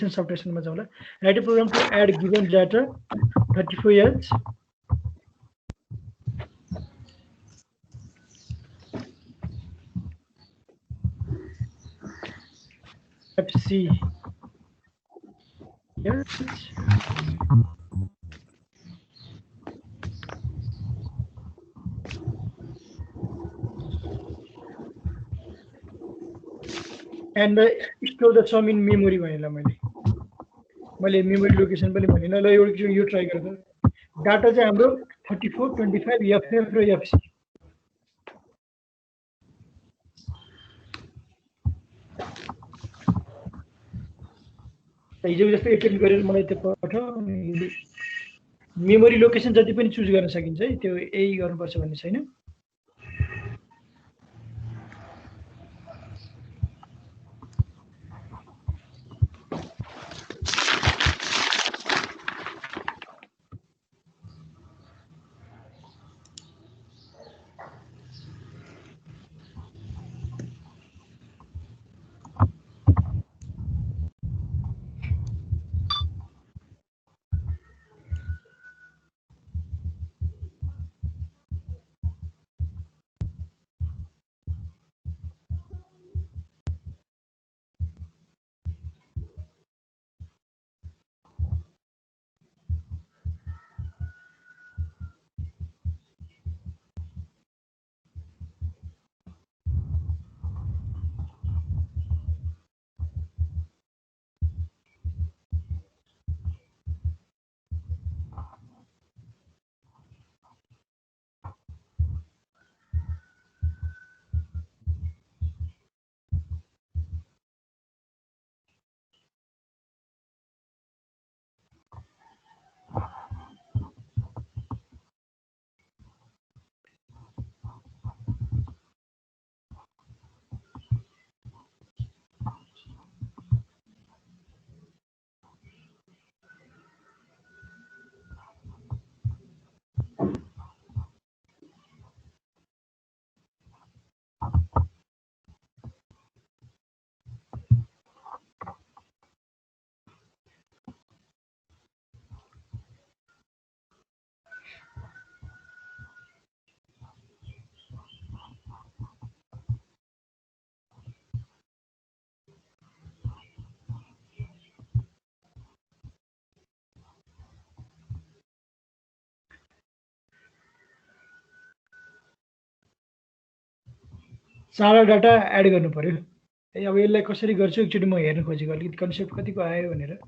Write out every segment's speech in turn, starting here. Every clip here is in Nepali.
एडिसन सबट्र्याक्सनमा जाउँला write a program to add given data 34 years FC yes and store the sum in memory भनेला मैले मेमोरी लोकेसन पनि भनेन ल एउटा यो ट्राई गर्दा डाटा चाहिँ हाम्रो 34 25 FF र FC हिजो जस्तो एटेम्प गरेर मलाई त्यो पठाऊ मेमोरी लोकेसन जति पनि चुज गर्न सकिन्छ है त्यो यही गर्नुपर्छ भन्ने छैन सारा डाटा एड गर्नु पर्यो है अब यसलाई कसरी गर्छु एकचोटि म हेर्न खोजेको अलिकति कन्सेप्ट कतिको आयो भनेर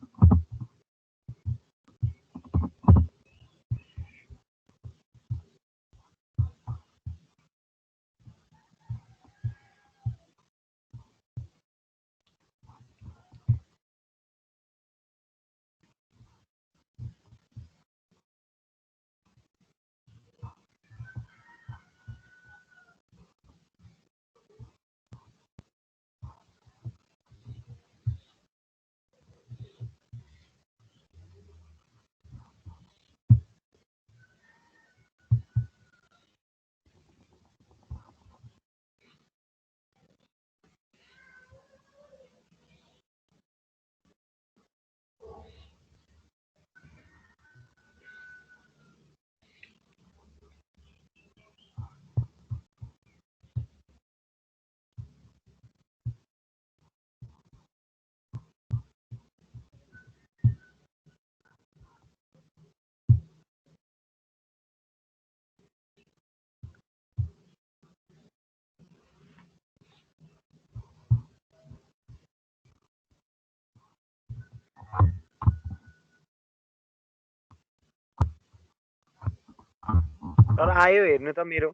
तर आयो हेर्नु त मेरो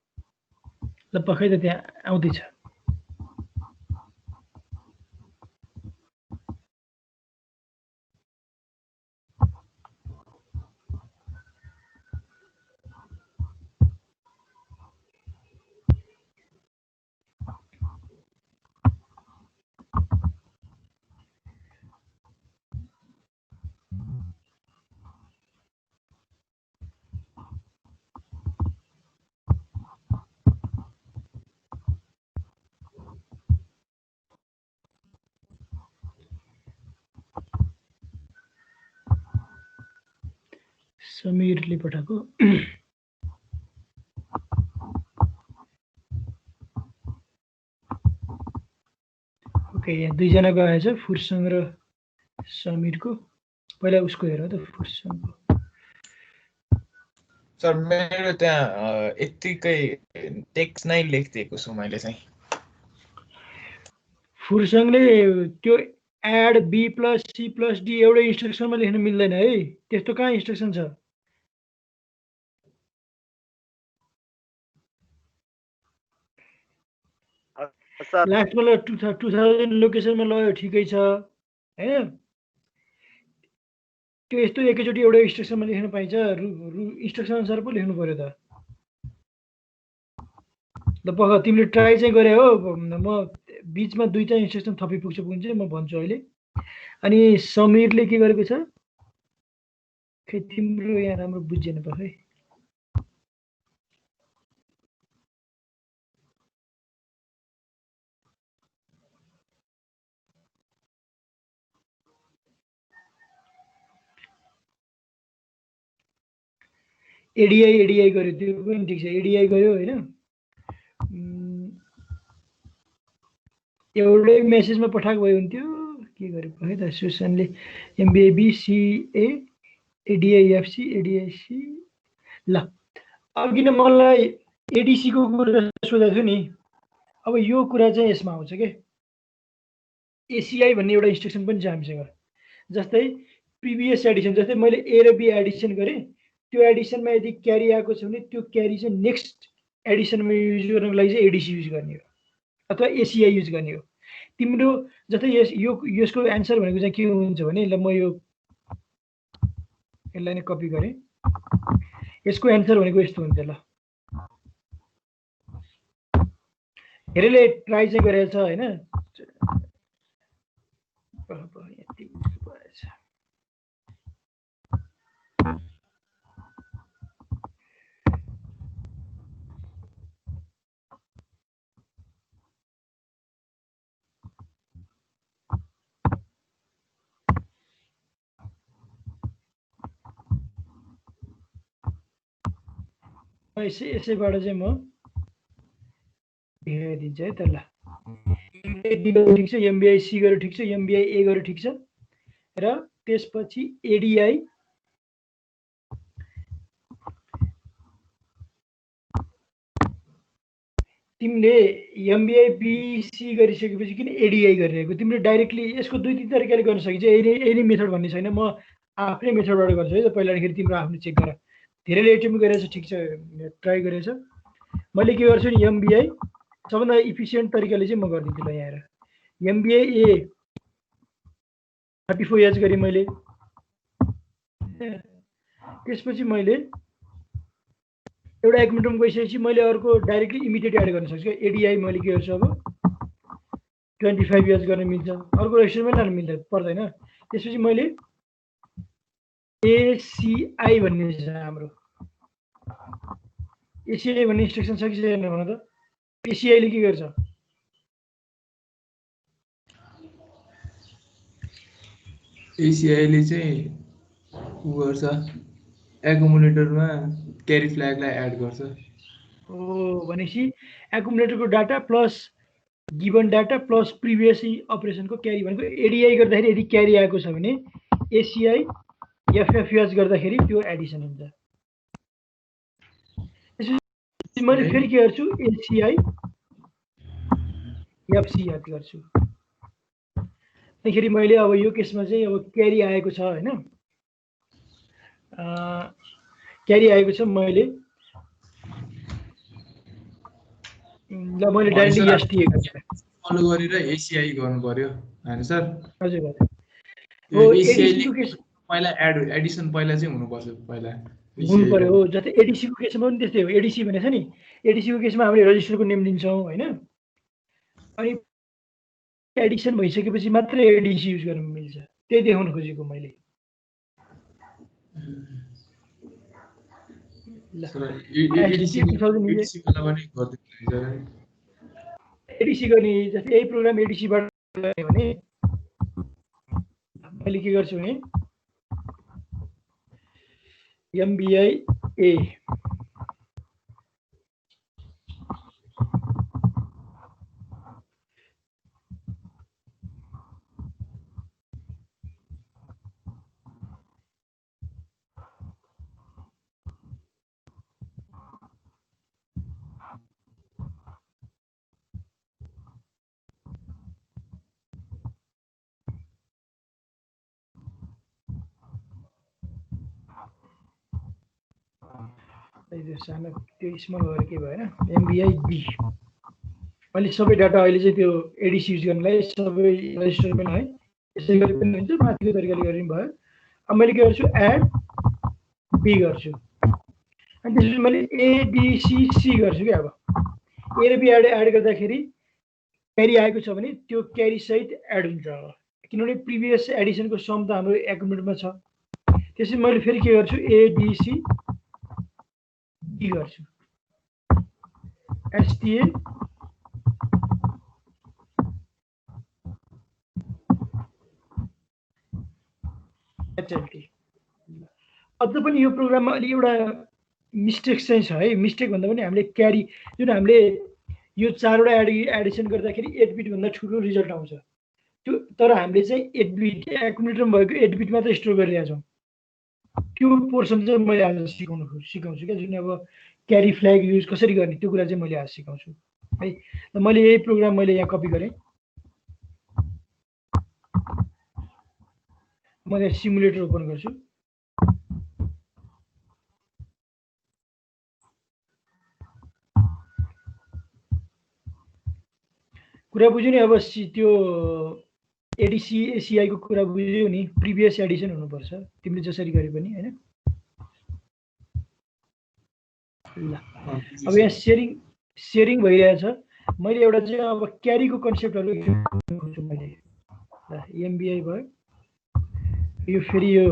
ल पखै त त्यहाँ आउँदैछ समीरले पठाएको ओके यहाँ दुईजनाको आएछ फुर्सङ र समीरको पहिला उसको हेर त फुर्सङको सर मेरो त्यहाँ यतिकै टेक्स्ट नै लेखिदिएको छु मैले चाहिँ फुर्सङले त्यो add B plus C plus D एउटै इन्स्ट्रक्सनमा लेख्न मिल्दैन है त्यस्तो कहाँ इन्स्ट्रक्सन छ सर लास्टमा ल 2000 लोकेसनमा लयो ठिकै छ हैन त्यो यस्तो एकैचोटि एउटा इन्स्ट्रक्सनमा लेख्न पाइन्छ इन्स्ट्रक्सन अनुसार पो लेख्नु पर्यो त ल पख तिमीले ट्राई चाहिँ गरे हो म बीचमा दुईटा इन्स्ट्रक्सन थपि पुग्छ पुग्छ म भन्छु अहिले अनि समीरले के गरेको छ खै तिम्रो यहाँ राम्रो बुझेन पख है एडीआई गर्यो त्यो पनि ठिक छ एडीआई गर्यो हैन एउटै मेसेजमा पठाएको भए हुन्थ्यो के गरेको है त सुसनले एमबिएबी सीए एडीआईएफसी एडीआईसी ल अघि नै मलाई एडीसी को कुरा सोधेको थियो नि अब यो कुरा चाहिँ यसमा आउँछ के एसीआई भन्ने एउटा इन्स्ट्रक्सन पनि छ हामीसँग जस्तै प्रिभियस एडिसन जस्तै मैले ए र बी एडिसन गरेँ त्यो एडिसनमा यदि क्यारी आएको छ भने त्यो क्यारी चाहिँ नेक्स्ट एडिसनमा युज गर्नको लागि चाहिँ एडिसी युज गर्ने हो अथवा एसीआई युज गर्ने हो तिम्रो जस्तै यसको एन्सर भनेको चाहिँ के हुन्छ भने ल म यो यसलाई नै कपी गरेँ यसको एन्सर भनेको यस्तो हुन्छ ल धेरैले ट्राई चाहिँ गरेको छ हैन यसैबाट चाहिँ म देखाइदिन्छु है त ल ठिक छ एमबिआई सी गरेर ठिक छ एमबिआई ए गरेर ठिक छ र त्यसपछि एडीआई तिमीले एमबिआई बीसी गरिसकेपछि किन एडीआई गरिरहेको तिमीले डाइरेक्टली यसको दुई तीन तरिकाले गर्न सकिन्छ यही मेथड भन्ने छैन म आफ्नै मेथडबाट गर्छु है त पहिलादेखि तिम्रो आफ्नो चेक गर धेरैले एटेम्प गरेछ ठिक छ ट्राई गरेछ मैले के गर्छु नि एमबिआई सबभन्दा इफिसियन्ट तरिकाले चाहिँ म गरिदिन्छु ल यहाँ एमबिआई ए 34 एच गरेँ मैले त्यसपछि मैले एउटा 1 मिनटमा गइसकेपछि मैले अर्को डाइरेक्टली इमिडिएट एड गर्न सक्छु एडीआई मैले के गर्छु अब 25 एच गर्न मिल्छ अर्को रेजिस्टरमै लानु मिल्दैन पर्दैन त्यसपछि मैले एसीआई भन्ने छ हाम्रो एसीआई भन्ने इन्स्ट्रक्सन छ कि छैन भन त एसीआई ले के गर्छ एसीआई ले चाहिँ उ गर्छ एकुमुलेटरमा क्यारी फ्ल्यागलाई एड गर्छ ओ भनेपछि एकुमुलेटरको data plus given data plus previous अपरेसनको क्यारी भनेको एडीआई गर्दाखेरि यदि क्यारी आएको छ भने एसीआई एफएफएच गर्दाखेरि त्यो एडिसन हुन्छ त्यसपछि मैले फेरि के गर्छु एसीआई एफसी याद गर्छु त्यसैगरी मैले अब यो केसमा चाहिँ अब क्यारी आएको छ हैन क्यारी आएको छ मैले ल मैले डाइरेक्टली एसटी फलो गरेर एसीआई गर्नु पर्यो हैन सर हजुर हो एसीआई पहिला एडिसन पहिला चाहिँ हुनुपर्छ पहिला हुनु पर्यो हो जस्तै एडिसी को केसमा पनि त्यस्तै हो एडिसी भनेछ नि एडिसी को केसमा हामीले रजिस्टरको नेम दिन्छौं हैन अनि एडिसन भइसकेपछि मात्र एडिसी युज गर्न मिल्छ त्यही देखाउन खोजेको मैले एडिसी गर्ने जस्तै यही प्रोग्राम एडिसीबाट गर्ने भने मैले के गर्छु भने MBI A. सानो त्यो स्मल गरेर के भएन MBI B. मैले सबै डाटा अहिले चाहिँ त्यो एडिसी युज गर्नलाई सबै रजिस्टरमा है यसै गरी पनि हुन्छ माथिको तरिकाले गरे पनि भयो अब मैले के गर्छु एड B गर्छु अनि त्यसपछि मैले ADCC गर्छु के अब A र B एड गर्दाखेरि क्यारी आएको छ भने त्यो क्यारी सहित एड हुन्छ किनभने प्रिभियस एडिसनको सम त हाम्रो एकाउन्टमा छ त्यसपछि मैले फेरि के गर्छु ADC B गर्छु STA HLT अझ पनि यो प्रोग्राममा अलि एउटा मिस्टेक चाहिँ छ है मिस्टेक भन्दा पनि हामीले क्यारी जुन हामीले यो चारवटा एडिसन गर्दाखेरि 8 बिट भन्दा ठुलो रिजल्ट आउँछ त्यो तर हामीले चाहिँ 8 बिट एकुमुलेटरमा भएको 8 बिट मात्र स्टोर गरिरहेका छौँ त्यो पोर्सन चाहिँ मैले आज सिकाउँछु क्या जुन अब क्यारी फ्ल्याग युज कसरी गर्ने त्यो कुरा चाहिँ मैले आज सिकाउँछु है र मैले यही प्रोग्राम मैले यहाँ कपी गरेँ म यहाँ सिमुलेटर ओपन गर्छु कुरा बुझ्यो नि अब त्यो एडिसी एसिआई को कुरा बुझ्यो नि प्रिभियस एडिसन हुनुपर्छ तिमीले जसरी गरे पनि हैन ल अब यहाँ शेयरिङ भइरहेछ मैले एउटा चाहिँ अब क्यारीको कन्सेप्टहरु लेख्छु मैले ल एमबीआई भयो यो फेरि यो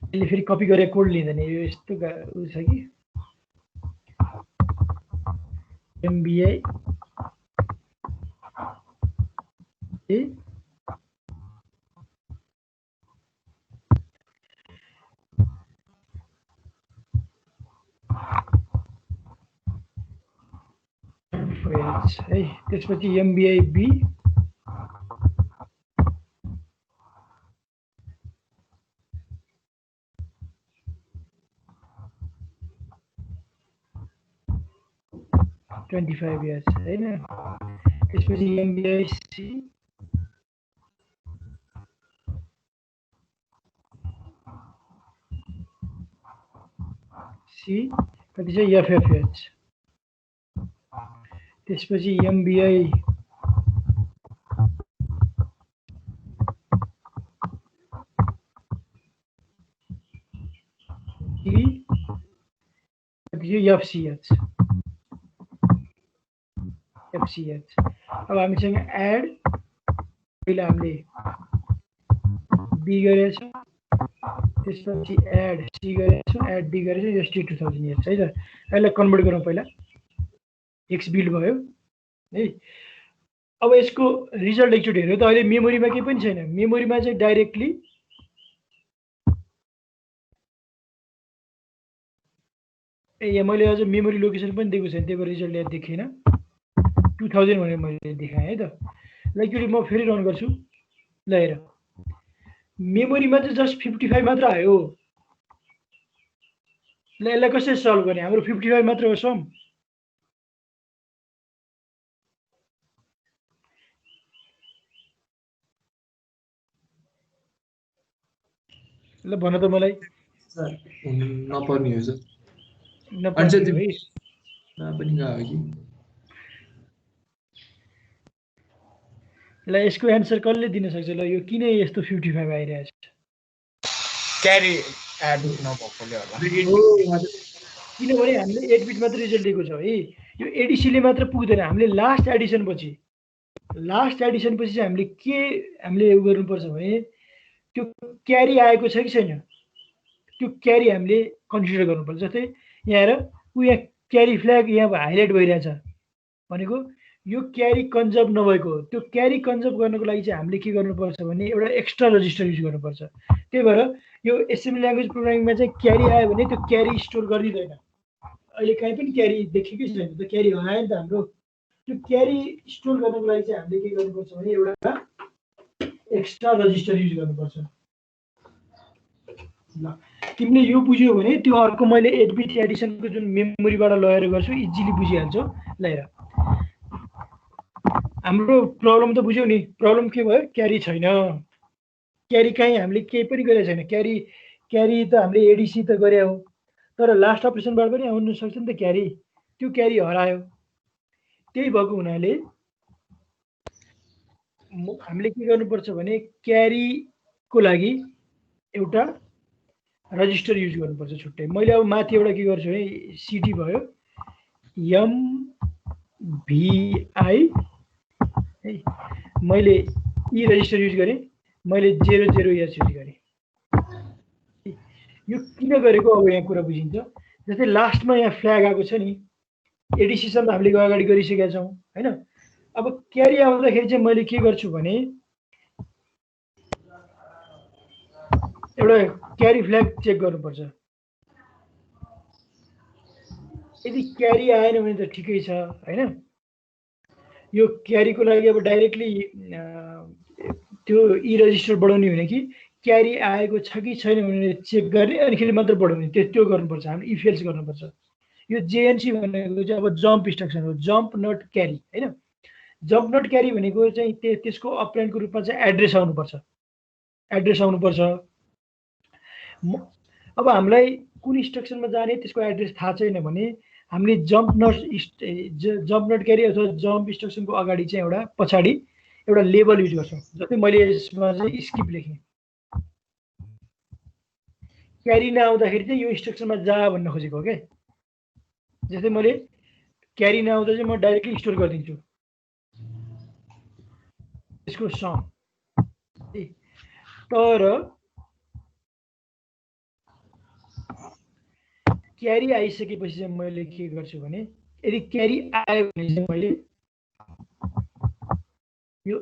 यसले फेरि कपी गरे कोड लिँदैन यो यस्तो उ छ कि एमबीआई ए है त्यसपछि एमबीआई बी $25 हैन त्यसपछि एमबीआई सी कति चाहिँ एफएफएच त्यसपछि एमबीआई ई कति चाहिँ एफसीएच अब हामीसँग एड पहिला हामीले बी गरेछौँ त्यसपछि एड सी गरेछौँ एड डी गरेछौँ एसटी 2000 इयर्स है त यसलाई कन्भर्ट गरौँ पहिला एक्स बिल्ड भयो है अब यसको रिजल्ट एकचोटि हेर्यो त अहिले मेमोरीमा केही पनि छैन मेमोरीमा चाहिँ डाइरेक्टली यहाँ मैले अझ मेमोरी लोकेसन पनि दिएको छैन त्यही भएर रिजल्ट यहाँ देखिएन 2000 भनेर मैले देखाएँ है त ल एकचोटि म फेरि रन गर्छु ल हेर मेमोरीमा चाहिँ जस्ट 55 मात्र आयो ल यसलाई कसरी सल्भ गर्ने हाम्रो 55 मात्र हो सम ल भन त मलाई सर नपर्ने हो सर नपर्ने है पनि गयो कि ल यसको एन्सर कसले दिन सक्छ ल यो किन यस्तो 55 आइरहेछ क्यारी एड नभएकोले होला किनभने हामीले 8 बिट मात्र रिजल्ट दिएको छ है यो एडिसीले मात्र पुग्दैन हामीले लास्ट एडिसन पछि चाहिँ हामीले के हामीले उ गर्नुपर्छ भने त्यो क्यारी आएको छ कि छैन त्यो क्यारी हामीले कन्सिडर गर्नुपर्छ जस्तै यहाँ हेर ऊ यहाँ क्यारी फ्ल्याग यहाँ हाइलाइट भइरहेछ भनेको यो क्यारी कन्जर्भ नभएको हो। त्यो क्यारी कन्जर्भ गर्नको लागि चाहिँ हामीले के गर्नुपर्छ भने एउटा एक्स्ट्रा रजिस्टर युज गर्नुपर्छ। त्यही भएर यो एसेम्बली ल्याङ्ग्वेज प्रोग्रामिङमा चाहिँ क्यारी आयो भने त्यो क्यारी स्टोर गरिदिँदैन। अहिले कहीँ पनि क्यारी देखेकै छैन, त क्यारी हरायो नि त हाम्रो। त्यो क्यारी स्टोर गर्नको लागि चाहिँ हामीले के गर्नुपर्छ भने एउटा एक्स्ट्रा रजिस्टर युज गर्नुपर्छ। ल तिमीले यो बुझ्यौ भने त्यो अर्को मैले 8 बिट एडिसनको जुन मेमोरीबाट लगेर गर्छु इजिली बुझिहाल्छौ। ल हेर हाम्रो प्रब्लम त बुझ्यौ नि। प्रब्लम के भयो? क्यारी छैन। क्यारी कहीँ हामीले केही पनि गरेको छैन। क्यारी त हामीले एडिसी त गरे हो, तर लास्ट अपरेसनबाट पनि आउन सक्छ नि त क्यारी। त्यो क्यारी हरायो। त्यही भएको हुनाले हामीले के गर्नुपर्छ भने क्यारीको लागि एउटा रजिस्टर युज गर्नुपर्छ छुट्टै। मैले अब माथि एउटा के गर्छु भने सिडी भयो MVI है, मैले ई रजिस्टर युज गरेँ, मैले 00S युज गरेँ। यो किन गरेको अब यहाँ कुरा बुझिन्छ। जस्तै लास्टमा यहाँ फ्ल्याग आएको छ नि, एडिसीसम्म हामीले अगाडि गरिसकेका छौँ होइन। अब क्यारी आउँदाखेरि चाहिँ मैले के गर्छु भने एउटा क्यारी फ्ल्याग चेक गर्नुपर्छ। यदि क्यारी आएन भने त ठिकै छ होइन। यो क्यारीको लागि अब डाइरेक्टली त्यो ई रजिस्टर बढाउने होइन कि क्यारी आएको छ कि छैन भनेर चेक गर्ने अनिखेरि मात्र बढाउने, त्यो गर्नुपर्छ। हामीले इफ एल्स गर्नुपर्छ। यो जेएनसी भनेको चाहिँ अब जम्प इन्स्ट्रक्सन हो, जम्प नट क्यारी होइन। जम्प नट क्यारी भनेको चाहिँ त्यसको अपरेन्डको रूपमा चाहिँ एड्रेस आउनुपर्छ। अब हामीलाई कुन इन्स्ट्रक्सनमा जाने त्यसको एड्रेस थाहा छैन भने हामीले जम्प नट क्यारी अथवा जम्प इन्स्ट्रक्सनको अगाडि चाहिँ एउटा पछाडि एउटा लेबल युज गर्छौँ। जस्तै मैले यसमा चाहिँ स्किप लेखेँ, क्यारी नआउँदाखेरि चाहिँ यो इन्स्ट्रक्सनमा जा भन्न खोजेको हो क्या। जस्तै मैले क्यारी नआउँदा चाहिँ म डाइरेक्टली स्टोर गरिदिन्छु यसको सम। तर क्यारी आइसकेपछि चाहिँ मैले के गर्छु भने यदि क्यारी आयो भने चाहिँ मैले यो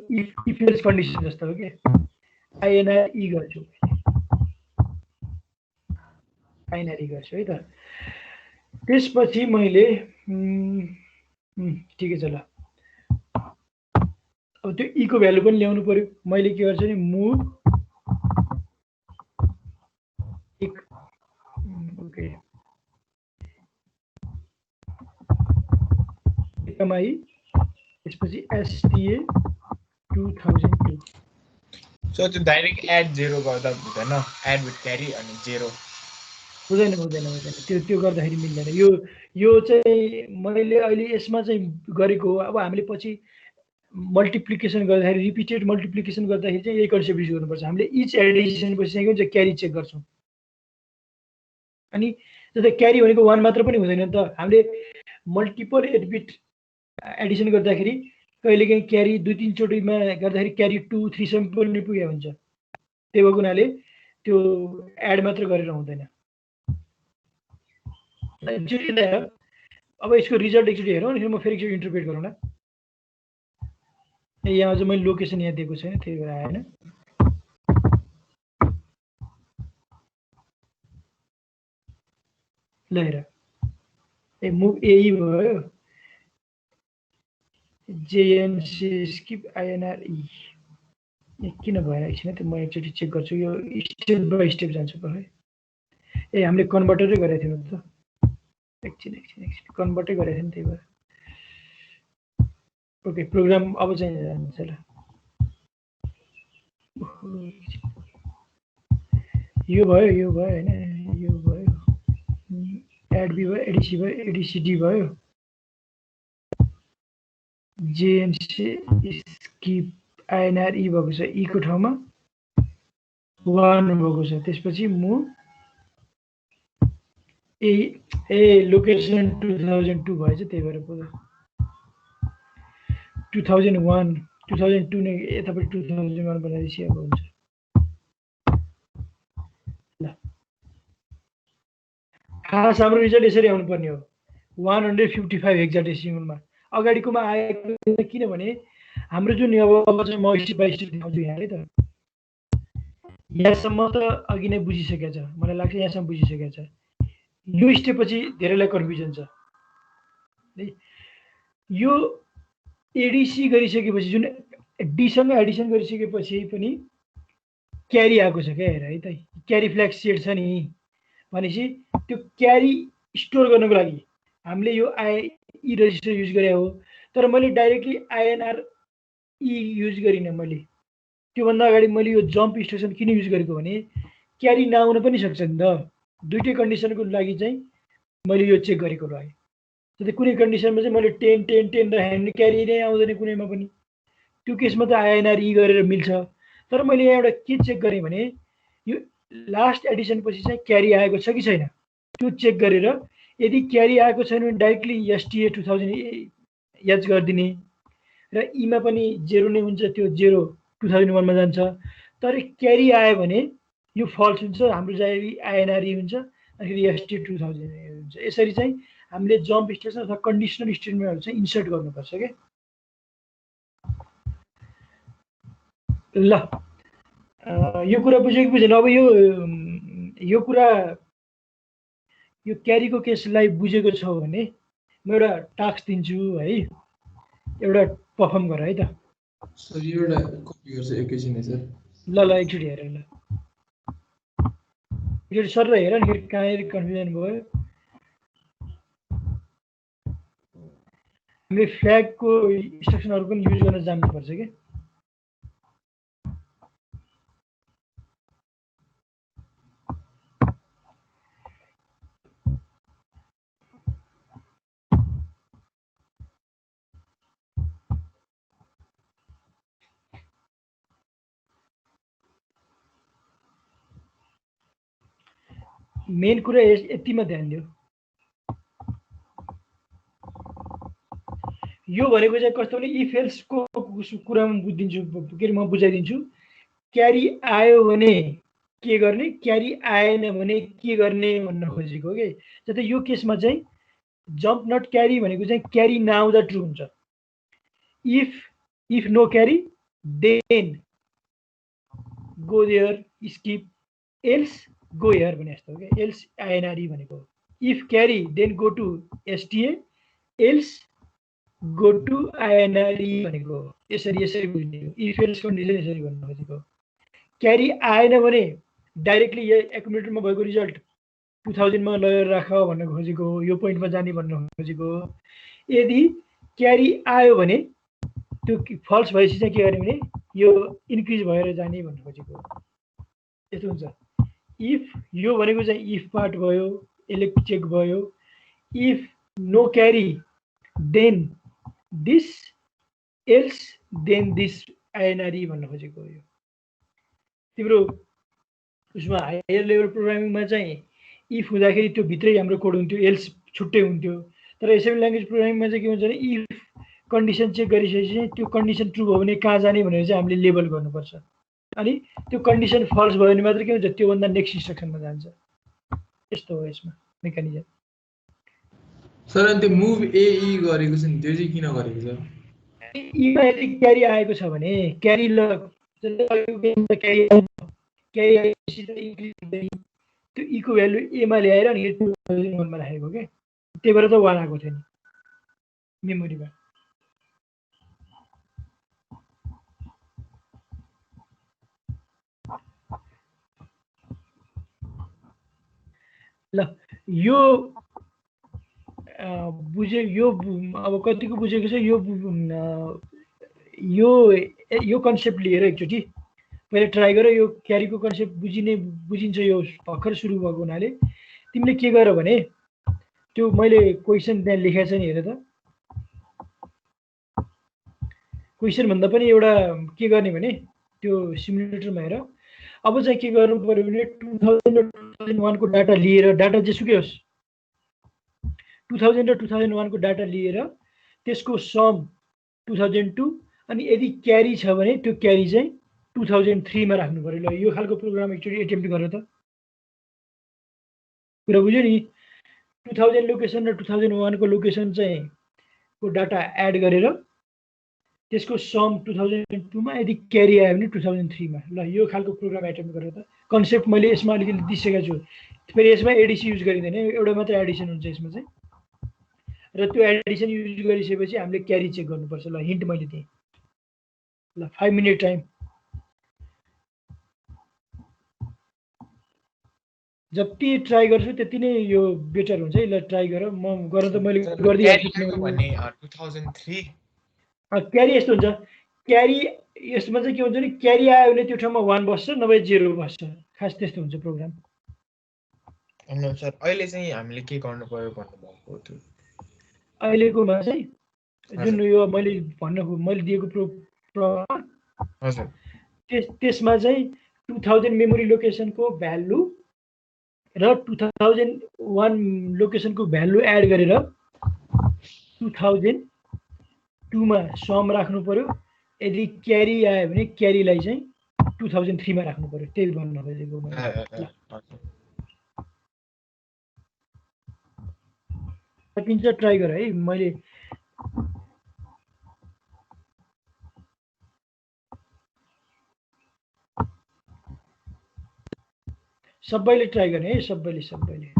इफ एल्स कन्डिसन जस्तो हो कि आइएनआर गर्छु, है त। त्यसपछि मैले ठिकै छ। ल अब त्यो ईको भ्यालु पनि ल्याउनु पर्यो। मैले के गर्छु भने मुभ ओके एकमाई त्यसपछि STA 2002। सो त्यो डाइरेक्ट एड 0 गर्दा हुँदैन, एड विथ क्यारी अनि 0 हुँदैन। त्यो गर्दाखेरि मिल्दैन। यो चाहिँ मैले अहिले यसमा चाहिँ गरेको हो। अब हामीले पछि मल्टिप्लिकेसन गर्दाखेरि रिपिटेड मल्टिप्लिकेसन गर्दाखेरि चाहिँ यही कन्सेप्ट युज गर्नुपर्छ। हामीले इच एडिसन पछि चाहिँ के हुन्छ क्यारी चेक गर्छौँ। अनि जस्तै क्यारी भनेको 1 मात्र पनि हुँदैन नि त। हामीले मल्टिपल 8 बिट एडिसन गर्दाखेरि कहिलेकाहीँ क्यारी 2-3 चोटिमा गर्दाखेरि क्यारी 2, 3 सम्म पनि पुगेको हुन्छ। त्यही भएको हुनाले त्यो एड मात्र गरेर हुँदैन। अब यसको रिजल्ट एकचोटि हेरौँ अनि म फेरि एकचोटि इन्टरप्रेट गरौँ न। यहाँ चाहिँ मैले लोकेसन यहाँ दिएको छैन, त्यही भएर आएन। ल हेर मुभ एई भयो, जेएनसी स्किप आइएनआरई किन भएन एकछिन त म एकचोटि चेक गर्छु। यो स्टेप बाई स्टेप जान्छु पक्कै। ए हामीले कन्भर्टरै गरेको थियौँ त। एकछिन कन्भर्टै गरेको थियौँ, त्यही भएर। ओके प्रोग्राम अब चाहिँ जान्छ। ल यो भयो होइन, यो भयो एडबी भयो, एडिसी भयो, एडिसिडी भयो, जेएनसी स्किप आइएनआरई भएको छ, ईको ठाउँमा 1 भएको छ। त्यसपछि म लोकेसन 2002 भएछ, त्यही भएर 2002 नै यतापट्टि 2001 बनाइदिएपछि अब हुन्छ। ल खास हाम्रो रिजल्ट यसरी आउनु पर्ने हो। 155 हेक्साडेसिमलमा अगाडिकोमा आएको किनभने हाम्रो जुन अब चाहिँ म स्टेप बाई स्टेप देखाउँछु यहाँ है त यहाँसम्म त अघि नै बुझिसकेको छ मलाई लाग्छ यहाँसम्म बुझिसकेको छ यो स्टेप पछि धेरैलाई कन्फ्युजन छ है यो एडिसी गरिसकेपछि जुन डीसँग एडिसन गरिसकेपछि पनि क्यारी आएको छ क्या हेर है त क्यारी फ्ल्याग सेट छ नि भनेपछि त्यो क्यारी स्टोर गर्नको लागि हामीले यो ई रजिस्टर युज गरे हो तर मैले डाइरेक्टली आइएनआर ई युज गरिनँ मैले त्योभन्दा अगाडि मैले यो जम्प इन्स्ट्रक्सन किन युज गरेको भने क्यारी नआउन पनि सक्छ नि त दुईटै कन्डिसनको लागि चाहिँ मैले यो चेक गरेको रहेँ जस्तै कुनै कन्डिसनमा चाहिँ मैले 10 10 10 राखेँ भने क्यारी नै आउँदैन कुनैमा पनि त्यो केसमा त आइएनआर ई गरेर मिल्छ तर मैले यहाँ एउटा के चेक गरेँ भने यो लास्ट एडिसन पछि चाहिँ क्यारी आएको छ कि छैन त्यो चेक गरेर यदि क्यारी आएको छैन भने डाइरेक्टली एसटिए 2000 एच गरिदिने र ईमा पनि 0 नै हुन्छ त्यो 0 2001 मा जान्छ तर क्यारी आयो भने यो फल्स हुन्छ हाम्रो चाहिँ आइएनआर ई हुन्छ अनि एसटी 2000 हुन्छ यसरी चाहिँ हामीले जम्प स्टेटमेन्ट अथवा कन्डिसनल स्टेटमेन्टहरु चाहिँ इन्सर्ट गर्नुपर्छ के ल यो कुरा बुझ्यो कि बुझेन अब यो कुरा यो क्यारीको केसलाई बुझेको छ भने म एउटा टास्क दिन्छु है एउटा परफर्म गर है त सर यो एउटा कपी गर्छ एकैछिन है सर ल एकचोटि हेर ल एकचोटि सर हेर नि फेरि कहाँ कन्फ्युजन भयो हामीले फ्ल्यागको इन्स्ट्रक्सनहरु पनि युज गर्न जान्नुपर्छ के मेन कुरा यतिमा ध्यान दियो यो भनेको चाहिँ कस्तो भने इफ एल्स को कुरामा बुझिदिन्छु के म बुझाइदिन्छु क्यारी आयो भने के गर्ने क्यारी आएन भने के गर्ने भन्न खोजेको के जस्तै यो केसमा चाहिँ जम्प नट क्यारी भनेको चाहिँ क्यारी नआउँदा ट्रु हुन्छ if no carry then go there skip else go here भने जस्तो हो के एल्स आइएनआरई भनेको if carry then go to STA else go to INRE भनेको यसरी बुझ्ने हो इफ एल्स कन्डिसन यसरी भन्नु खोजेको क्यारी आएन भने डाइरेक्टली एकुमुलेटरमा भएको रिजल्ट 2000 मा लगेर राख भन्न खोजेको यो पोइन्टमा जाने भन्न खोजेको यदि क्यारी आयो भने त्यो फल्स भएपछि चाहिँ के गर्ने भने यो इन्क्रिज भएर जाने भन्न खोजेको यस्तो हुन्छ इफ यो भनेको चाहिँ इफ पार्ट भयो यसले चेक भयो if no carry then this else then this INRE भन्न खोजेको हो यो तिम्रो उसमा हायर लेभल प्रोग्रामिङमा चाहिँ इफ हुँदाखेरि त्यो भित्रै हाम्रो कोड हुन्थ्यो एल्स छुट्टै हुन्थ्यो तर एसेम्बली ल्याङ्ग्वेज प्रोग्रामिङमा चाहिँ के हुन्छ भने इफ कन्डिसन चेक गरिसकेपछि चाहिँ त्यो कन्डिसन ट्रु भयो भने कहाँ जाने भनेर चाहिँ हामीले लेबल गर्नुपर्छ अनि त्यो कन्डिसन फल्स भयो भने मात्र के हुन्छ त्यो भन्दा नेक्स्ट इन्स्ट्रक्सनमा जान्छ यस्तो हो यसमा मेकानिजम सर अनि त्यो मुभ एई गरेको छ नि त्यो चाहिँ किन गरेको छ ईमा यदि क्यारी आएको छ भने क्यारी क्यारी आएपछि त इन्क्रिज हुँदैन त्यो ईको भ्यालु एमा ल्याएर अनि 2001 मा राखेको के त्यही भएर त 1 आएको थियो नि मेमोरीमा ल यो बुझे यो अब कतिको बुझेको छ यो कन्सेप्ट लिएर एकचोटि पहिले ट्राई गर यो क्यारीको कन्सेप्ट बुझिन्छ यो भर्खर सुरु भएको हुनाले तिमीले के गर भने त्यो मैले क्वेशन त्यहाँ लेखेको छ नि हेर त क्वेशन भन्दा पनि एउटा के गर्ने भने त्यो सिमुलेटरमा हेर अब चाहिँ के गर्नु पर्यो भने 2001 को डाटा लिएर डाटा जेसुकै होस् 2000 र 2001 को डाटा लिएर त्यसको सम 2002 अनि यदि क्यारी छ भने त्यो क्यारी चाहिँ 2003 मा राख्नु पर्यो ल यो खालको प्रोग्राम एकचोटि एटेम्प्ट गर त कुरा बुझ्यो नि 2000 लोकेसन र 2001 को लोकेसन चाहिँ को डाटा एड गरेर त्यसको सम 2002 मा यदि क्यारी आयो भने 2003 मा ल यो खालको प्रोग्राम एटेम्प गरेर त कन्सेप्ट मैले यसमा अलिकति दिइसकेको छु फेरि यसमा एडिसी युज गरिँदैन एउटा मात्रै एडिसन हुन्छ यसमा चाहिँ र त्यो एडिसन युज गरिसकेपछि हामीले क्यारी चेक गर्नुपर्छ ल हिन्ट मैले दिएँ ल 5 मिनट टाइम जति ट्राई गर्छु त्यति नै यो बेटर हुन्छ है ल ट्राई गर म गर्न त मैले गरिदिइहाल्छु भने 2003 क्यारी यस्तो हुन्छ क्यारी यसमा चाहिँ के हुन्छ नि क्यारी आयो भने त्यो ठाउँमा 1 बस्छ नभए 0 बस्छ खास त्यस्तो हुन्छ प्रोग्राम अनि सर अहिले चाहिँ हामीले के गर्नु पर्यो भन्नुभएको थियो अहिलेकोमा चाहिँ जुन यो मैले दिएको हजुर त्यसमा चाहिँ 2000 मेमोरी लोकेसनको भ्यालु र 2001 लोकेसनको भ्यालु एड गरेर 2002 मा सम राख्नु पर्यो यदि क्यारी आयो भने क्यारीलाई चाहिँ 2003 मा राख्नु पर्यो त्यही भन्नु खोजेको मैले सकिन्छ ट्राई गर है मैले सबैले ट्राई गर्ने है सबैले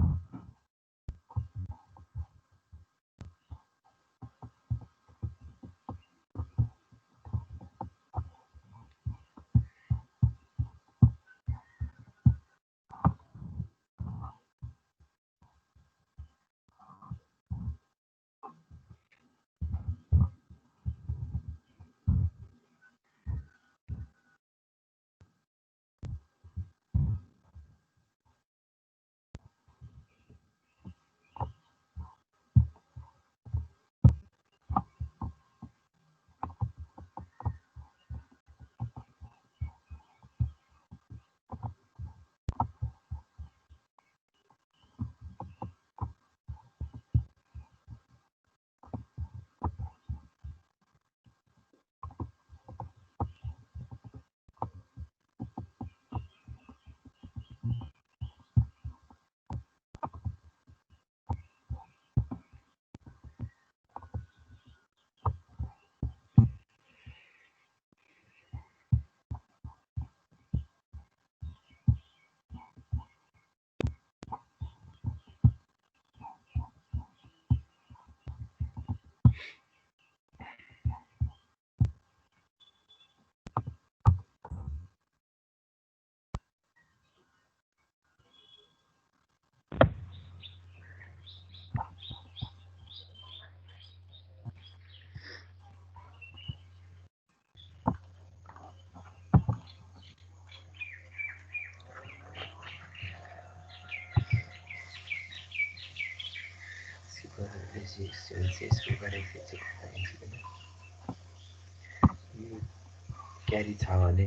क्यारी छ भने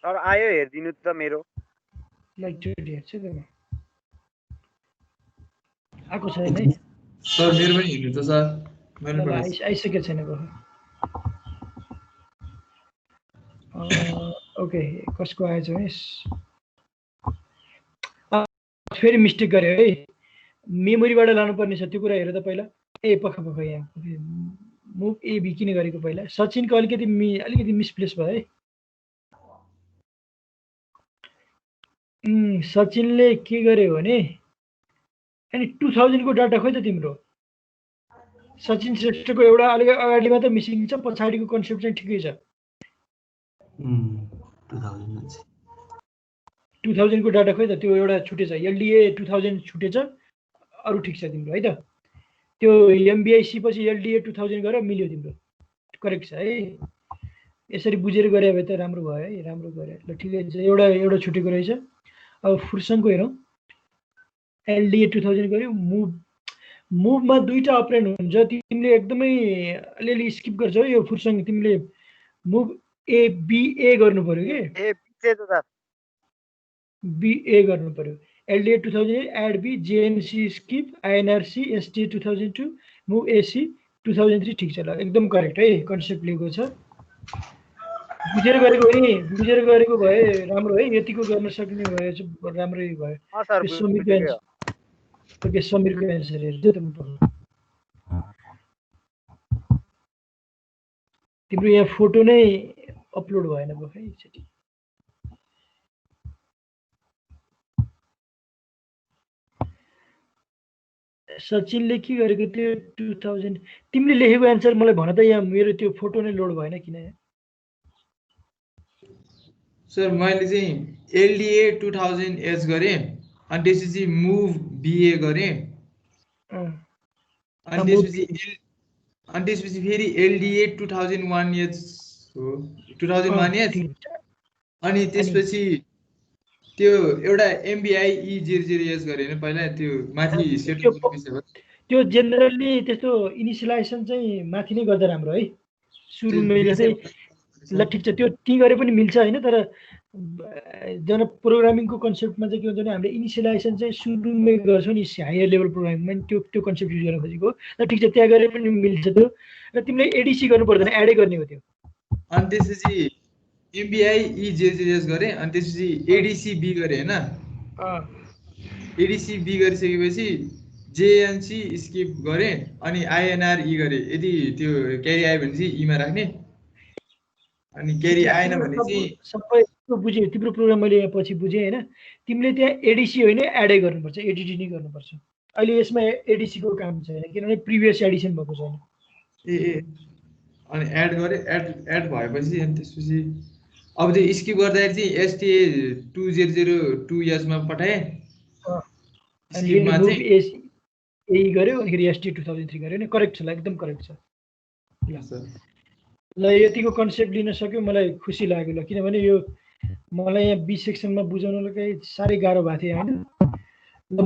सर आयो हेरिदिनु त मेरो लाइक चोटी हेर्छु त म आएको छैन है सर मेरो पनि हेर्नु त सर मेरो पनि आइसकेको छैन ओके कसको आएछ भने फेरि मिस्टेक गरे है मेमोरीबाट लानुपर्ने छ त्यो कुरा हेर त पहिला ए पख यहाँ मुभ एबी किन गरेको पहिला सचिनको अलिकति मिसप्लेस भयो है सचिनले के गर्यो भने अनि 2000 को डाटा खोइ त तिम्रो सचिन श्रेष्ठको एउटा अलि अगाडि मात्र मिसिङ छ पछाडिको कन्सेप्ट चाहिँ ठिकै छ 2000 को डाटा खोइ त त्यो एउटा छुटेछ एलडीए 2000 छुटेछ अरु ठिक छ तिम्रो है त त्यो एमबीआईसी पछि एलडीए 2000 गरेर मिल्यो तिम्रो करेक्ट छ है यसरी बुझेर गरे भए त राम्रो भयो है राम्रो गरे ल ठिकै छ एउटा छुटेको रहेछ अब फुर्सङको हेरौँ एलडीए 2000 गर्यो मुभमा दुईटा अपरेन्ड हुन्छ तिमीले एकदमै अलिअलि स्किप गर्छौ यो फुर्सङ तिमीले मुभ ए बी ए गर्नु पर्यो के ए बिचे त सर बी ए गर्नु पर्यो LDA 2000 add B JNC skip INRC ST 2002 move AC 2003 ठिक छ ल एकदम करेक्ट है कन्सेप्ट लिएको छ बुझेर गरेको भए राम्रो है यतिको गर्न सक्ने भए चाहिँ राम्रै भयो सर यो समीरको एन्सर ओके समीरको एन्सर हेर्छु त तिम्रो यहाँ फोटो नै अपलोड भएन भयो है एकचोटि सचिनले के गरेको थियो 2000 तिमीले लेखेको एन्सर मलाई भन त यहाँ मेरो त्यो फोटो नै लोड भएन किन सर मैले चाहिँ एलडीए 2000 एच गरेँ अनि त्यसपछि मुभ बीए गरेँ अनि त्यसपछि फेरि एलडीए 2001 एच हो 2001 एच अनि त्यसपछि त्यो एउटा एमबीआई E00S गरे हैन पहिला त्यो माथि सेट त्यो जेनरली त्यस्तो इनिशियलाइजेसन चाहिँ माथि नै गर्दा राम्रो है सुरुमै चाहिँ ल ठिक छ त्यो ती गरे पनि मिल्छ हैन तर जन प्रोग्रामिङको कन्सेप्टमा चाहिँ के हुन्छ भने हामीले इनिशियलाइजेसन चाहिँ सुरुमै गर्छौँ नि हायर लेभल प्रोग्रामिङमा त्यो कन्सेप्ट युज गर्न खोजेको ल ठिक छ त्यहाँ गरे पनि मिल्छ त्यो र तिमीले एडीसी गर्नु पर्दैन एडै गर्ने हो त्यो अनि त्यसपछि एमबीआई E00S गरे अनि त्यसपछि एडीसी बी गरे हैन एडीसी बी गरिसकेपछि जेएनसी स्किप गरे अनि आईएनआर ई गरे यदि त्यो क्यारी आयो भने चाहिँ ईमा राख्ने अनि क्यारी आएन भने चाहिँ सबै बुझ्यो तिम्रो प्रोग्राम मैले यहाँ पछि बुझेँ हैन तिमीले त्यहाँ एडीसी होइन एडै गर्नुपर्छ एडिटी नै गर्नुपर्छ अहिले यसमा एडीसी को काम छैन किनभने प्रिभियस एडिसन भएको छैन ए अनि एड गरे एड भएपछि अनि त्यसपछि अब त्यो स्किप गर्दाखेरि चाहिँ एसटीए 2002 मा पठाए स्किपमा चाहिँ ए गर्यो अनि फेरि एसटीए 2003 गर्यो नि करेक्ट छ ल एकदम करेक्ट छ ल यतिको कन्सेप्ट लिन सक्यो मलाई खुसी लाग्यो ल किनभने यो मलाई यहाँ बी सेक्सनमा बुझाउनलाई साह्रै गाह्रो भएको थियो हैन ल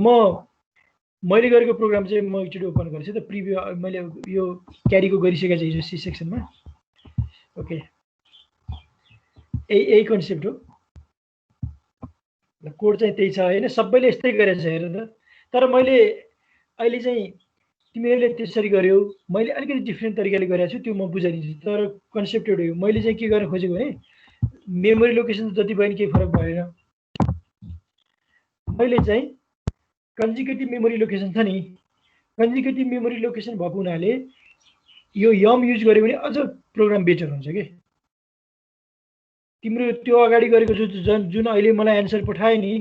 मैले गरेको प्रोग्राम चाहिँ म एकचोटि ओपन गरेछु त प्रिभ्यू मैले यो क्यारीको गरिसकेको छु हिजो सी सेक्सनमा ओके यही कन्सेप्ट हो कोड चाहिँ त्यही छ हैन सबैले यस्तै गरेछ हेर त तर मैले अहिले चाहिँ तिमीहरूले त्यसरी गर्यौ मैले अलिकति डिफ्रेन्ट तरिकाले गरेको छु त्यो म बुझाइदिन्छु तर कन्सेप्ट एउटै हो मैले चाहिँ के गर्न खोजेको भने मेमोरी लोकेसन जति भयो नि केही फरक भएन मैले चाहिँ कन्जिक्युटिभ मेमोरी लोकेसन छ नि कन्जिक्युटिभ मेमोरी लोकेसन भएको हुनाले यो यम युज गर्यो भने अझ प्रोग्राम बेटर हुन्छ के तिम्रो त्यो अगाडि गरेको जुन अहिले मलाई एन्सर पठाए नि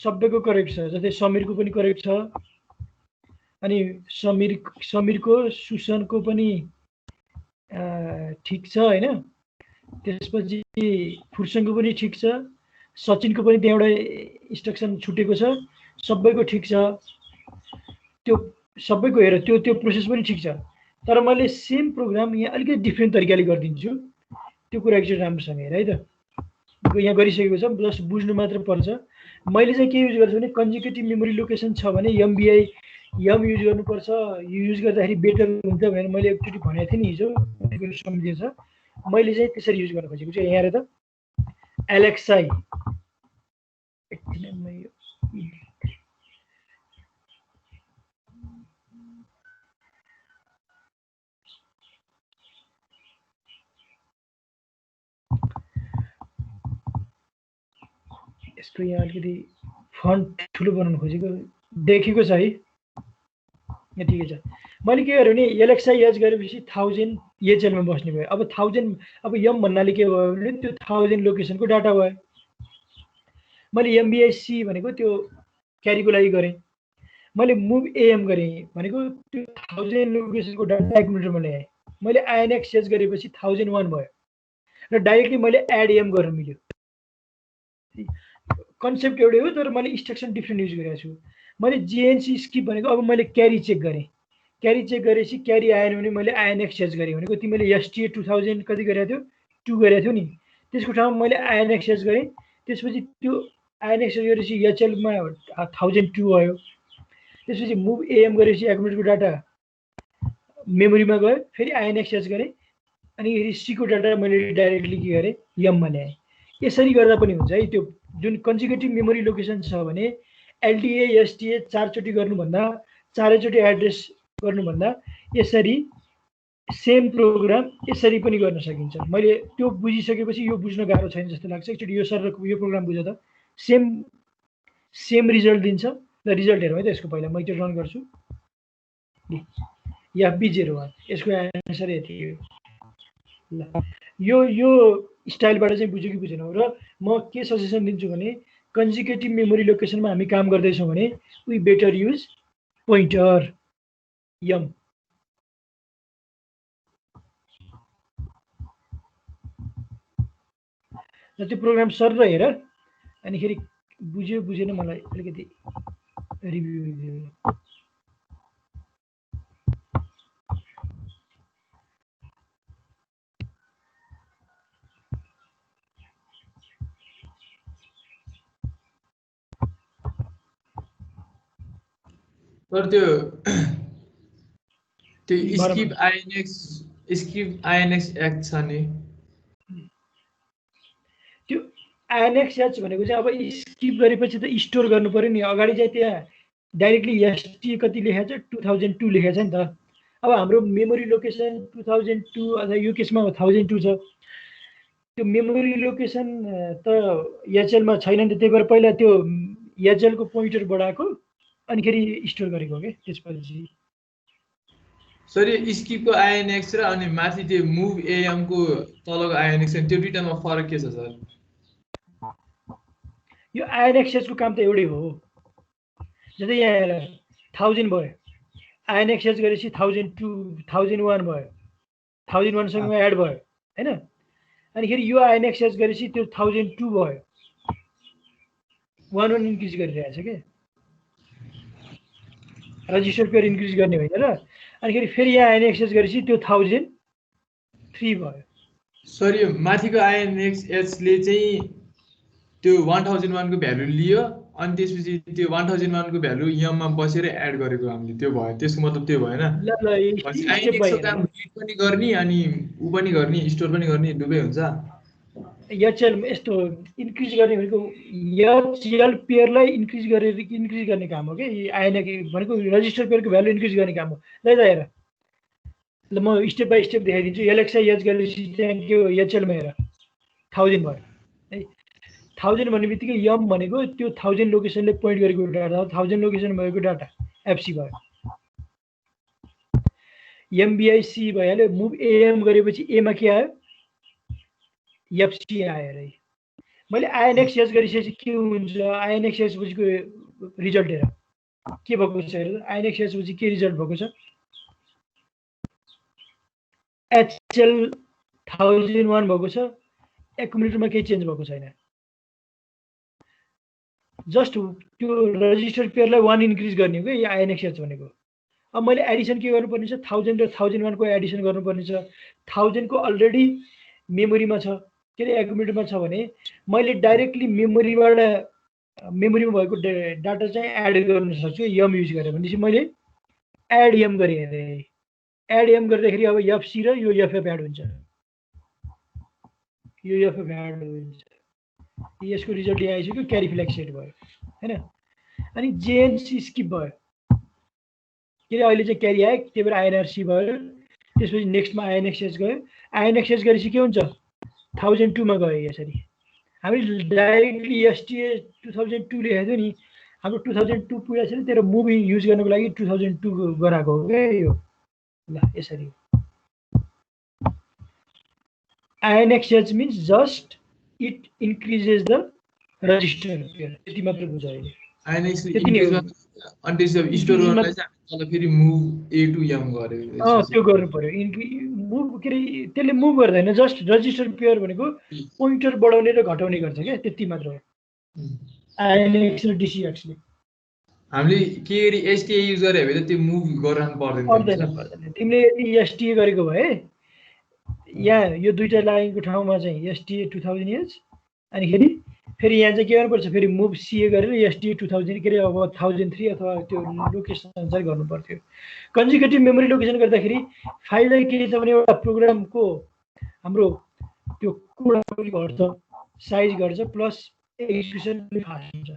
सबैको करेक्ट छ जस्तै समीरको पनि करेक्ट छ अनि समीरको सुसनको पनि ठिक छ हैन त्यसपछि फुर्सनको पनि ठिक छ सचिनको पनि त्यहाँबाट इन्स्ट्रक्सन छुटेको छ सबैको ठिक छ त्यो सबैको हेर त्यो प्रोसेस पनि ठिक छ तर मैले सेम प्रोग्राम यहाँ अलिकति डिफ्रेन्ट तरिकाले गरिदिन्छु त्यो कुरा एकचोटि राम्रोसँग हेर है त यहाँ गरिसकेको छ जस्ट बुझ्नु मात्र पर्छ मैले चाहिँ के युज गर्छु भने कन्जिक्युटिभ मेमोरी लोकेसन छ भने एमबीआई यम युज गर्नुपर्छ यो युज गर्दाखेरि बेटर हुन्छ भनेर मैले एकचोटि भनेको थिएँ नि हिजो सम्झिएछ मैले चाहिँ त्यसरी युज गर्न खोजेको छु यहाँ हेर त एलेक्साई यसको यहाँ अलिकति फन्ट ठुलो बनाउन खोजेको देखेको छ है यहाँ ठिकै छ मैले के गरेँ भने एलेक्साई एच गरेपछि 1000 एचएलमा बस्ने भयो अब 1000 अब यम भन्नाले के भयो भने त्यो 1000 लोकेसनको डाटा भयो मैले एमबीआईसी भनेको त्यो क्यारीको लागि गरेँ मैले मुभ एएम गरेँ भनेको त्यो 1000 लोकेसनको डाटा एक मिनटमा ल्याएँ मैले आइएनएक्स एच गरेपछि 1001 भयो र डाइरेक्टली मैले एड एम गर्न मिल्यो कन्सेप्ट एउटै हो तर मैले इन्स्ट्रक्सन डिफ्रेन्ट युज गरेको छु मैले जेएनसी स्किप भनेको अब मैले क्यारी चेक गरेपछि क्यारी आएन भने मैले आइएनएक्स एच गरेँ भनेको तिमीले एसटीए 2000 कति गरेको थियो 2 गरेको थियो नि त्यसको ठाउँमा मैले आइएनएक्स एच गरेँ त्यसपछि त्यो आइएनएक्स एच गरेपछि एचएलमा 1002 भयो त्यसपछि मुभ एएम गरेपछि एक मिनटको डाटा मेमोरीमा गयो फेरि आइएनएक्स एच गरेँ अनि फेरि सीको डाटा मैले डाइरेक्टली के गरेँ यममा ल्याएँ यसरी गर्दा पनि हुन्छ है त्यो जुन कन्जिक्युटिभ मेमोरी लोकेसन छ भने एलडीए एसटीए 4 चोटि गर्नुभन्दा 4 चोटि एड्रेस गर्नुभन्दा यसरी सेम प्रोग्राम यसरी पनि गर्न सकिन्छ। मैले त्यो बुझिसकेपछि यो बुझ्न गाह्रो छैन जस्तो लाग्छ। एकचोटि यो सरको यो प्रोग्राम बुझ त सेम रिजल्ट दिन्छ। ल रिजल्ट हेरौँ है त यसको। पहिला म त्यो रन गर्छु। FB01 यसको एन्सर यति हो। ल यो स्टाइलबाट चाहिँ बुझ्यो कि बुझेनौ। र म के सजेसन दिन्छु भने कन्जिक्युटिभ मेमोरी लोकेसनमा हामी काम गर्दैछौँ भने वी बेटर युज पोइन्टर यम। र त्यो प्रोग्राम सर र हेर अनिखेरि बुझ्यो बुझेन मलाई अलिकति रिभ्यू दिनु। तर त्यो स्किप आइएनएक्स एक्ट छ नि त्यो आइएनएक्स एक्ट भनेको चाहिँ अब स्किप गरेपछि त स्टोर गर्नु पर्यो नि। अगाडि चाहिँ त्यहाँ डाइरेक्टली एसटी कति लेखेको छ 2002 लेखेको छ नि त। अब हाम्रो मेमोरी लोकेसन 2002 अथवा यो केसमा 1002 छ। त्यो मेमोरी लोकेसन त एचएलमा छैन नि त। त्यही भएर पहिला त्यो एचएलको पोइन्टर बढाएको अनिखेरि स्टोर गरेको हो के। त्यसपछि सर यो स्किपको आइएनएक्स र अनि माथि त्यो मुभ एएमको तलको आइएनएक्स त्यो दुईटामा फरक के छ सर? यो आइएनएक्सको काम त एउटै हो। जस्तै यहाँ 1000 भयो, आइएनएक्स गरेपछि 1002 1001 भयो, 1001 सँग एड भयो हैन। अनिखेरि यो आइएनएक्स गरेपछि त्यो 1002 भयो, 1 इन्क्रिज गरिरहेछ के। रजिस्टर पेयर इन्क्रिज गर्ने होइन र। अनिखेरि फेरि यहाँ आइएनएक्स गरेपछि त्यो 1003 भयो। सर यो माथिको आइएनएक्स ले चाहिँ त्यो 1001 को भ्यालु लियो अनि त्यसपछि त्यो 1001 को भ्यालु यममा बसेर एड गरेको हामीले। त्यो भयो, त्यसको मतलब त्यो भएन। ल आइएनएक्सको काम रिड पनि गर्ने अनि उ पनि गर्ने, स्टोर पनि गर्ने, दुवै हुन्छ। एचएल यस्तो इन्क्रिज गर्ने भनेको एचएल पेयरलाई इन्क्रिज गर्ने काम हो कि। आइएनएक्स भनेको रजिस्टर पेयरको भ्यालु इन्क्रिज गर्ने काम हो। ल हेर, ल म स्टेप बाई स्टेप देखाइदिन्छु। एलएक्सआई एच गरेपछि चाहिँ के हो, एचएलमा हेर 1000 भयो है। 1000 भन्ने बित्तिकै यम भनेको त्यो 1000 लोकेसनले पोइन्ट गरेको डाटा हो। 1000 लोकेसन भएको डाटा एफसी भयो। एमबिआइसी भइहाल्यो। मुभ एएम गरेपछि एमा के आयो, एफसी आयो रे। मैले आइएनएक्स एच गरिसकेपछि के हुन्छ, आइएनएक्स एच पछिको रिजल्ट हेर के भएको छ। हेर आइएनएक्स एच पछि के रिजल्ट भएको छ। एचएल 1001 भएको छ। एकुमुलेटरमा केही चेन्ज भएको छैन। जस्ट त्यो रजिस्टर पेयरलाई 1 इन्क्रिज गर्ने हो कि यो आइएनएक्स एच भनेको। अब मैले एडिसन के गर्नुपर्ने छ, 1000 र 1001 को एडिसन गर्नुपर्ने छ। 1000 को अलरेडी मेमोरीमा छ के अरे एकुमुलेटरमा छ भने मैले डाइरेक्टली मेमोरीमा भएको डाटा चाहिँ एड गर्न सक्छु यम युज गरेर। भनेपछि मैले एड यम गरेँ अरे। एड यम गर्दाखेरि अब एफसी र यो एफएफ एड हुन्छ। यो एफएफ एड हुन्छ। यसको रिजल्ट यहाँ आइसक्यो, क्यारी फ्ल्याग सेट भयो हैन। अनि जेएनसी स्किप भयो के अरे। अहिले चाहिँ क्यारी आयो, त्यही भएर आइएनआरसी भयो। त्यसपछि नेक्स्टमा आइएनएक्सएच गयो। आइएनएक्सएच गरेपछि के हुन्छ, 1002 मा गयो। यसरी हामी डाइरेक्टली एसटिए 2002 लेखेको थियो नि। हाम्रो 2002 पुगेको छैन, तर मुभी युज गर्नको लागि 2002 गराएको हो क्या यो। ल यसरी INXH means just it increases the register pair. त्यति मात्र बुझ अहिले। आइएनएक्स अनि त्यसपछि स्टोर गर्नलाई चाहिँ तल फेरि मुभ ए टु यम गर्यो। त्यो गर्नु पर्यो। मुभ के अरे त्यसले मुभ गर्दैन, जस्ट रजिस्टर पेयर भनेको पोइन्टर बढाउने र घटाउने गर्छ क्या, त्यति मात्र हो। आइएनएक्स र डिसिएक्सले हामीले के गरी एसटिए युज गरे भने त्यो मुभ गर्न पर्दैन। तिमीले यदि एसटिए गरेको भए यहाँ यो दुईटा लाइनको ठाउँमा चाहिँ एसटिए 2000 अनिखेरि फेरि यहाँ चाहिँ के गर्नुपर्छ, फेरि मुभ सिए गरेर एसटिए 2000 के अरे अब 1003 अथवा त्यो लोकेसन अनुसार गर्नु पर्थ्यो। कन्जिक्युटिभ मेमोरी लोकेसन गर्दाखेरि फाइदा के छ भने एउटा प्रोग्रामको हाम्रो त्यो कोड पनि घट्छ, साइज घट्छ, प्लस एक्जिक्युसन पनि फास्ट हुन्छ।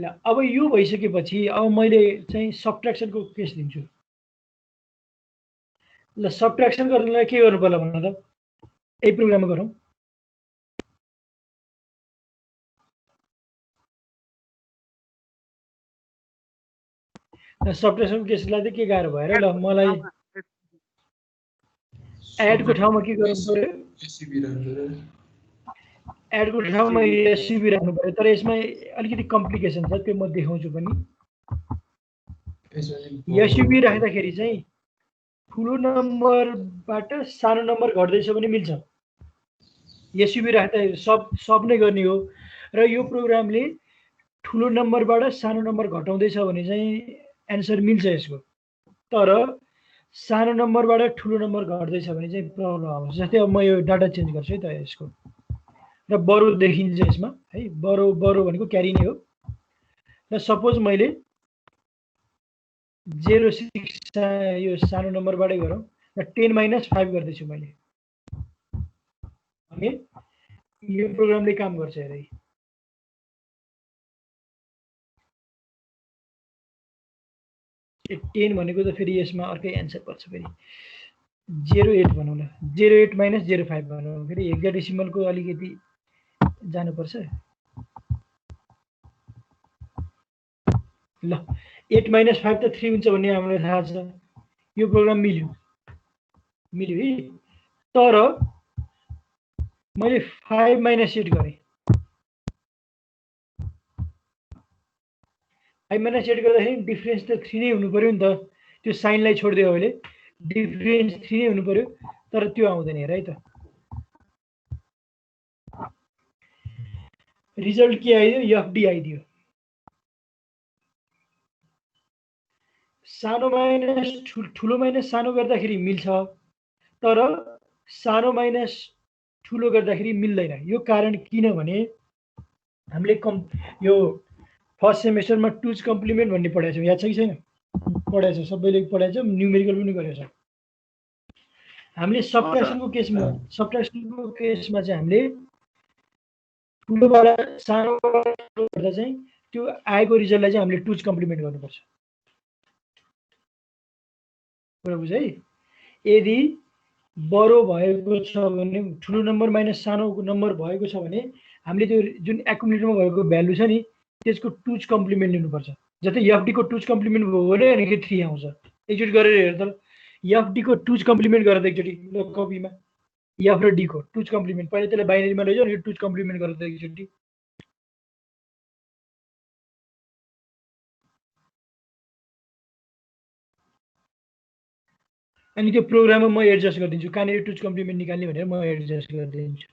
ल अब यो भइसकेपछि अब मैले चाहिँ सबट्र्याक्सनको केस दिन्छु। ल सबट्र्याक्सन गर्नलाई के गर्नु पर्ला भन्नु त, यही प्रोग्राममा गरौँ। सबट्र्याक्सन केसलाई चाहिँ के गाह्रो भएर ल मलाई एडको ठाउँमा के गर्नु पर्यो, एडको ठाउँमा एसयुबी राख्नु पर्यो। तर यसमा अलिकति कम्प्लिकेसन छ, त्यो म देखाउँछु पनि। एसयुबी राख्दाखेरि चाहिँ ठुलो नम्बरबाट सानो नम्बर घट्दैछ भने मिल्छ। एसयुबी राख्दा सब नै गर्ने हो र यो प्रोग्रामले ठुलो नम्बरबाट सानो नम्बर घटाउँदैछ भने चाहिँ एन्सर मिल्छ यसको। तर सानो नम्बरबाट ठुलो नम्बर घट्दैछ भने चाहिँ प्रब्लम आउँछ। जस्तै अब म यो डाटा चेन्ज गर्छु है त यसको, र बरो देखिन्छ यसमा है। बरो भनेको क्यारी नै हो। र सपोज मैले 06 यो सानो नम्बरबाटै गरौँ र 10 - 5 गर्दैछु मैले। ओके, यो प्रोग्रामले काम गर्छ हेरै। टेन भनेको त फेरि यसमा अर्कै एन्सर पर्छ फेरि। 08 भनौँ ल, 08 - 05 भनौँ। फेरि हेक्साडेसिमलको अलिकति जानुपर्छ। ल 8 - 5 त 3 हुन्छ भन्ने हामीलाई थाहा छ। यो प्रोग्राम मिल्यो है। तर मैले 5 - 8 गरेँ। 5 - 8 गर्दाखेरि डिफ्रेन्स त 3 नै हुनु पर्यो नि त। त्यो साइनलाई छोडिदियो अहिले डिफ्रेन्स 3 नै हुनु पर्यो, तर त्यो आउँदैन हेर है त। रिजल्ट के आइदियो, एफडी आइदियो। सानो माइनस ठुलो माइनस सानो गर्दाखेरि मिल्छ, तर सानो माइनस ठुलो गर्दाखेरि मिल्दैन। यो कारण किनभने हामीले यो फर्स्ट सेमेस्टरमा टुज कम्प्लिमेन्ट भन्ने पढाएको छौँ, याद छ कि छैन? पढाएको छ, सबैले पढाएको छ, न्युमेरिकल पनि गरेको छ। हामीले सबट्र्याक्सनको केसमा चाहिँ हामीले ठुलोबाट सानो गर्दा चाहिँ त्यो आएको रिजल्टलाई चाहिँ हामीले टुज कम्प्लिमेन्ट गर्नुपर्छ। कुरा बुझ है। यदि बडो भएको छ भने, ठुलो नम्बर माइनस सानो नम्बर भएको छ भने हामीले त्यो जुन एकुमुलेटरमा भएको भ्यालु छ नि त्यसको टुज कम्प्लिमेन्ट लिनुपर्छ। जस्तै एफडी को टुज कम्प्लिमेन्ट भयो भने 3 आउँछ। एकचोटि गरेर हेर त, एफडी को टुज कम्प्लिमेन्ट गरेर एकचोटि कपीमा एफ र डी को टुज कम्प्लिमेन्ट, पहिला त्यसलाई बाइनरीमा लैजाऊ अनि टुज कम्प्लिमेन्ट गरेर एकचोटि। अनि त्यो प्रोग्राममा म एडजस्ट गरिदिन्छु, कहाँनिर टुज कम्प्लिमेन्ट निकाल्ने भनेर म एडजस्ट गरिदिन्छु।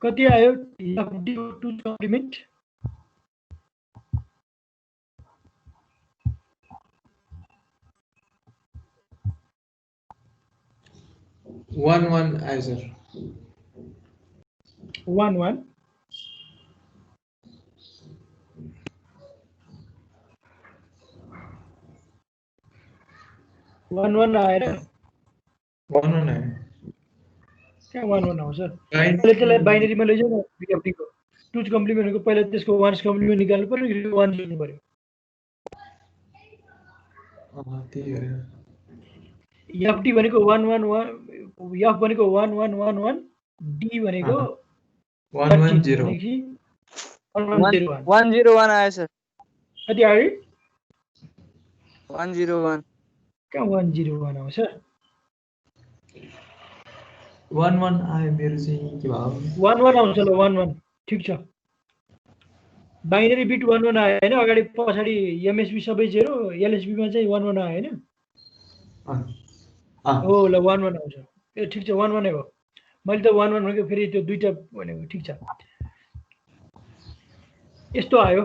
कति आयो एफडी को टुज कम्प्लिमेन्ट? 11 आयो सर। 11 आएर 11 आयो। कहाँ 11 आउँछ? पहिले त्यसलाई बाइनरीमा लैजाऊ न। एफडी को टुज कम्प्लिमेन्टको पहिला त्यसको वान्स कम्प्लिमेन्ट निकाल्नु पर्यो, 1 लिनु पर्यो। एफडी भनेको 111, एफ भनेको 1111, डी भनेको 110। 101 आयो सर। कति आयो? 101। कहाँ 101 आउँछ? 11 आयो मेरो चाहिँ के भयो? 11 आउँछ ल, 11 ठिक छ। बाइनरी बिट 11 आयो हैन, अगाडि पछाडि एमएसबी सबै 0, एलएसबी मा चाहिँ 11 आयो हैन? हो ल 11 आउँछ। ए ठिक छ, 11 नै हो। मैले त 11 भनेको फेरि त्यो दुईटा भनेको। ठिक छ, यस्तो आयो।